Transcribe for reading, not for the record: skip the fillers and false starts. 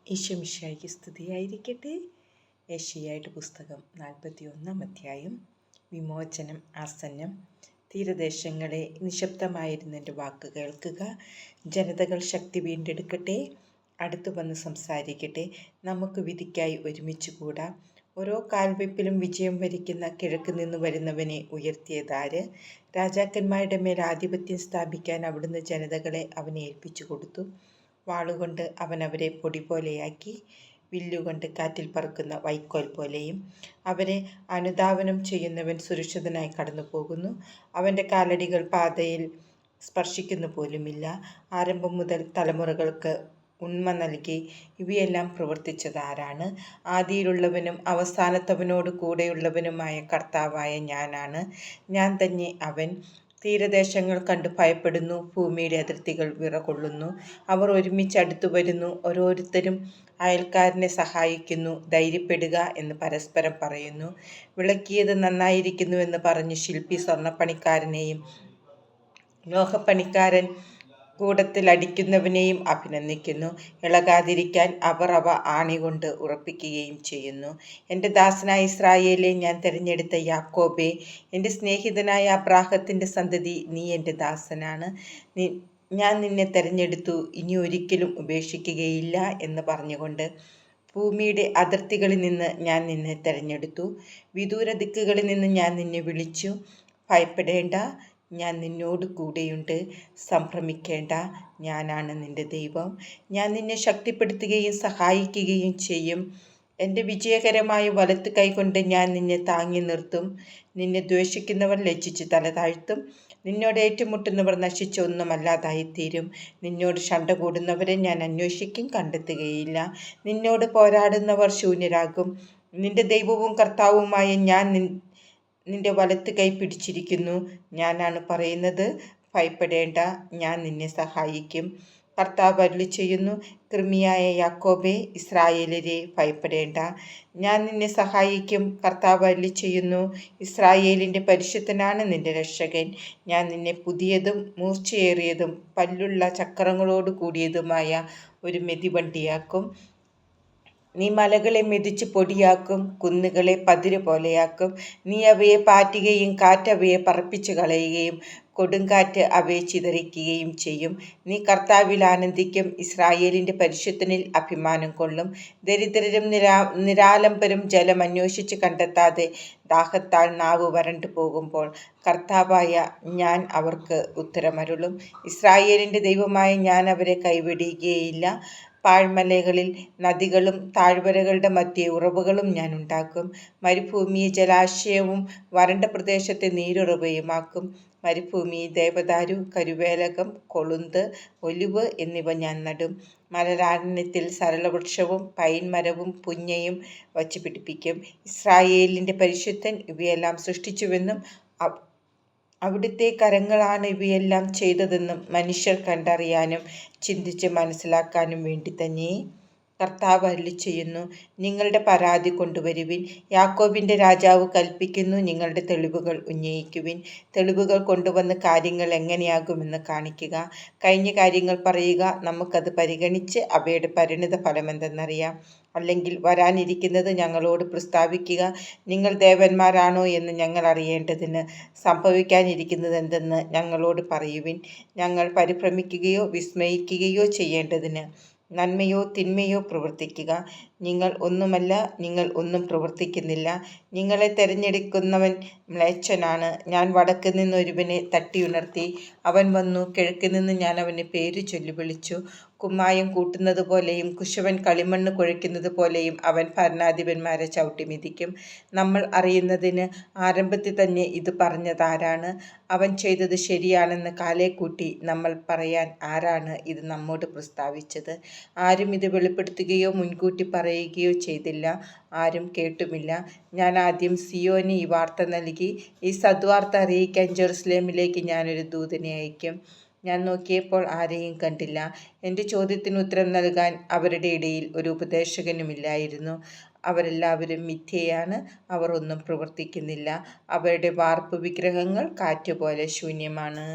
ഈശോമിശിഹായ്ക്ക് സ്തുതിയായിരിക്കട്ടെ. യെശയ്യായുടെ പുസ്തകം 41 അധ്യായം. വിമോചനം ആസന്നം. തീരദേശങ്ങളെ, നിശബ്ദമായിരുന്നെൻ്റെ വാക്ക് കേൾക്കുക. ജനതകൾ ശക്തി വീണ്ടെടുക്കട്ടെ, അടുത്തു വന്ന് സംസാരിക്കട്ടെ. നമുക്ക് വിധിക്കായി ഒരുമിച്ച് കൂടാം. ഓരോ കാൽവെപ്പിലും വിജയം വരിക്കുന്ന കിഴക്ക് നിന്ന് വരുന്നവനെ ഉയർത്തിയതാര്? രാജാക്കന്മാരുടെ മേൽ ആധിപത്യം സ്ഥാപിക്കാൻ അവിടുന്ന് ജനതകളെ അവനെ ഏൽപ്പിച്ചു കൊടുത്തു. വാളുകൊണ്ട് അവൻ അവരെ പൊടി പോലെയാക്കി, വില്ലുകൊണ്ട് കാറ്റിൽ പറക്കുന്ന വൈക്കോൽ പോലെയും. അവരെ അനുധാവനം ചെയ്യുന്നവൻ സുരക്ഷിതനായി കടന്നു പോകുന്നു. അവൻ്റെ കാലടികൾ പാതയിൽ സ്പർശിക്കുന്നു പോലുമില്ല. ആരംഭം മുതൽ തലമുറകൾക്ക് ഉണ്മ നൽകി ഇവയെല്ലാം പ്രവർത്തിച്ചത് ആരാണ്? ആദിയിലുള്ളവനും അവസാനത്തവനോട് കൂടെയുള്ളവനുമായ കർത്താവായ ഞാനാണ്. ഞാൻ തന്നെ അവൻ. തീരദേശങ്ങൾ കണ്ടു ഭയപ്പെടുന്നു, ഭൂമിയുടെ അതിർത്തികൾ വിറകൊള്ളുന്നു. അവർ ഒരുമിച്ച് അടുത്തു വരുന്നു, ഓരോരുത്തരും അയൽക്കാരനെ സഹായിക്കുന്നു. ധൈര്യപ്പെടുക എന്ന് പരസ്പരം പറയുന്നു. വിളക്കിയത് നന്നായിരിക്കുന്നുവെന്ന് പറഞ്ഞ് ശില്പി സ്വർണ്ണപ്പണിക്കാരനെയും ലോഹപ്പണിക്കാരൻ കൂടത്തിൽ അടിക്കുന്നവനെയും അഭിനന്ദിക്കുന്നു. ഇളകാതിരിക്കാൻ അവർ അവ ആണികൊണ്ട് ഉറപ്പിക്കുകയും ചെയ്യുന്നു. എൻ്റെ ദാസനായ ഇസ്രായേലെ, ഞാൻ തിരഞ്ഞെടുത്ത യാക്കോബേ, എൻ്റെ സ്നേഹിതനായ അബ്രാഹത്തിൻ്റെ സന്തതി, നീ എൻ്റെ ദാസനാണ്. ഞാൻ നിന്നെ തിരഞ്ഞെടുത്തു, ഇനി ഒരിക്കലും ഉപേക്ഷിക്കുകയില്ല എന്ന് പറഞ്ഞുകൊണ്ട്. ഭൂമിയുടെ അതിർത്തികളിൽ നിന്ന് ഞാൻ നിന്നെ തിരഞ്ഞെടുത്തു, വിദൂര ദിക്കുകളിൽ നിന്ന് ഞാൻ നിന്നെ വിളിച്ചു. ഭയപ്പെടേണ്ട, ഞാൻ നിന്നോട് കൂടെയുണ്ട്. സംഭ്രമിക്കേണ്ട, ഞാനാണ് നിന്റെ ദൈവം. ഞാൻ നിന്നെ ശക്തിപ്പെടുത്തുകയും സഹായിക്കുകയും ചെയ്യും. എൻ്റെ വിജയകരമായ വലത്ത് കൈകൊണ്ട് ഞാൻ നിന്നെ താങ്ങി നിർത്തും. നിന്നെ ദ്വേഷിക്കുന്നവർ ലജ്ജിച്ച് തല താഴ്ത്തും. നിന്നോട് ഏറ്റുമുട്ടുന്നവർ നശിച്ച ഒന്നുമല്ലാതായിത്തീരും. നിന്നോട് ശണ്ട കൂടുന്നവരെ ഞാൻ അന്വേഷിക്കും, കണ്ടെത്തുകയില്ല. നിന്നോട് പോരാടുന്നവർ ശൂന്യരാകും. നിന്റെ ദൈവവും കർത്താവുമായ ഞാൻ നിന്റെ വലത്ത് കൈ പിടിച്ചിരിക്കുന്നു. ഞാനാണ് പറയുന്നത്, ഭയപ്പെടേണ്ട, ഞാൻ നിന്നെ സഹായിക്കും. കർത്താവ് അരുളിച്ചെയ്യുന്നു. കൃമിയായ യാക്കോബേ, ഇസ്രായേലരെ, ഭയപ്പെടേണ്ട, ഞാൻ നിന്നെ സഹായിക്കും. കർത്താവ് അരുളിച്ചെയ്യുന്നു. ഇസ്രായേലിൻ്റെ പരിശുദ്ധനാണ് നിന്റെ രക്ഷകൻ. ഞാൻ നിന്നെ പുതിയതും മൂർച്ചയേറിയതും പല്ലുള്ള ചക്രങ്ങളോട് കൂടിയതുമായ ഒരു മെതിവണ്ടിയാക്കും. നീ മലകളെ മെതിച്ച് പൊടിയാക്കും, കുന്നുകളെ പതിര് പോലെയാക്കും. നീ അവയെ പാറ്റുകയും കാറ്റ് അവയെ പറപ്പിച്ചു കളയുകയും കൊടുങ്കാറ്റ് അവയെ ചിതറിക്കുകയും ചെയ്യും. നീ കർത്താവിൽ ആനന്ദിക്കും, ഇസ്രായേലിൻ്റെ പരിശുദ്ധനിൽ അഭിമാനം കൊള്ളും. ദരിദ്രരും നിരാലംബരും ജലം അന്വേഷിച്ച് കണ്ടെത്താതെ ദാഹത്താൽ നാവ് വരണ്ടു പോകുമ്പോൾ കർത്താവായ ഞാൻ അവർക്ക് ഉത്തരമരുളും. ഇസ്രായേലിൻ്റെ ദൈവമായ ഞാൻ അവരെ കൈവിടുകയില്ല. പാഴ്മലകളിൽ നദികളും താഴ്വരകളുടെ മധ്യേ ഉറവുകളും ഞാൻ ഉണ്ടാക്കും. മരുഭൂമിയെ ജലാശയവും വരണ്ട പ്രദേശത്തെ നീരുറവയുമാക്കും. മരുഭൂമിയിൽ ദേവദാരു, കരുവേലകം, കൊളുന്ത്, ഒലിവ് എന്നിവ ഞാൻ നടും. മലരാരണ്യത്തിൽ സരളവൃക്ഷവും പൈൻ മരവും പുഞ്ഞയും വച്ച് പിടിപ്പിക്കും. ഇസ്രായേലിൻ്റെ പരിശുദ്ധൻ ഇവയെല്ലാം സൃഷ്ടിച്ചുവെന്നും അവിടുത്തെ കരങ്ങളാണ് ഇവയെല്ലാം ചെയ്തതെന്നും മനുഷ്യർ കണ്ടറിയാനും ചിന്തിച്ച് മനസ്സിലാക്കാനും വേണ്ടി തന്നെ കർത്താവ് അരുളിച്ചെയ്യുന്നു. നിങ്ങളുടെ പരാതി കൊണ്ടുവരുവിൻ. യാക്കോബിൻ്റെ രാജാവ് കൽപ്പിക്കുന്നു, നിങ്ങളുടെ തെളിവുകൾ ഉന്നയിക്കുവിൻ. തെളിവുകൾ കൊണ്ടുവന്ന് കാര്യങ്ങൾ എങ്ങനെയാകുമെന്ന് കാണിക്കുക. കഴിഞ്ഞ കാര്യങ്ങൾ പറയുക, നമുക്കത് പരിഗണിച്ച് അവയുടെ പരിണിത ഫലമെന്തെന്നറിയാം. അല്ലെങ്കിൽ വരാനിരിക്കുന്നത് ഞങ്ങളോട് പ്രസ്താവിക്കുക. നിങ്ങൾ ദേവന്മാരാണോ എന്ന് ഞങ്ങൾ അറിയേണ്ടതിന് സംഭവിക്കാനിരിക്കുന്നത് എന്തെന്ന് ഞങ്ങളോട് പറയുവിൻ. ഞങ്ങൾ പരിഭ്രമിക്കുകയോ വിസ്മയിക്കുകയോ ചെയ്യേണ്ടതിന് നന്മയോ തിന്മയോ പ്രവർത്തിക്കുക. നിങ്ങൾ ഒന്നുമല്ല, നിങ്ങൾ ഒന്നും പ്രവർത്തിക്കുന്നില്ല. നിങ്ങളെ തിരഞ്ഞെടുക്കുന്നവൻ മ്ലേച്ഛനാണ്. ഞാൻ വടക്ക് നിന്നൊരുവനെ തട്ടിയുണർത്തി. അവൻ വന്നു. കിഴക്ക് നിന്ന് ഞാൻ അവനെ പേര് ചൊല്ലി വിളിച്ചു. കുമ്മായം കൂട്ടുന്നത് പോലെയും കുശവൻ കളിമണ്ണ് കുഴയ്ക്കുന്നത് പോലെയും അവൻ ഭരണാധിപന്മാരെ ചവിട്ടി മെതിക്കും. നമ്മൾ അറിയുന്നതിന് ആരംഭത്തിൽ തന്നെ ഇത് പറഞ്ഞതാരാണ്? അവൻ ചെയ്തത് ശരിയാണെന്ന് കാലേക്കൂട്ടി നമ്മൾ പറയാൻ ആരാണ് ഇത് നമ്മോട് പ്രസ്താവിച്ചത്? ആരും ഇത് വെളിപ്പെടുത്തുകയോ മുൻകൂട്ടി പറയുകയോ ചെയ്തില്ല, ആരും കേട്ടുമില്ല. ഞാൻ ആദ്യം സിയോന് ഈ വാർത്ത നൽകി. ഈ സദ്വാർത്ത അറിയിക്കാൻ ജെറുസലേമിലേക്ക് ഞാനൊരു ദൂതനെ അയക്കും. ഞാൻ നോക്കിയപ്പോൾ ആരെയും കണ്ടില്ല. എൻ്റെ ചോദ്യത്തിന് ഉത്തരം നൽകാൻ അവരുടെ ഇടയിൽ ഒരു ഉപദേശകനുമില്ലായിരുന്നു. അവരെല്ലാവരും മിഥ്യയാണ്, അവർ ഒന്നും പ്രവർത്തിക്കുന്നില്ല. അവരുടെ വാർപ്പ് വിഗ്രഹങ്ങൾ കാറ്റുപോലെ ശൂന്യമാണ്.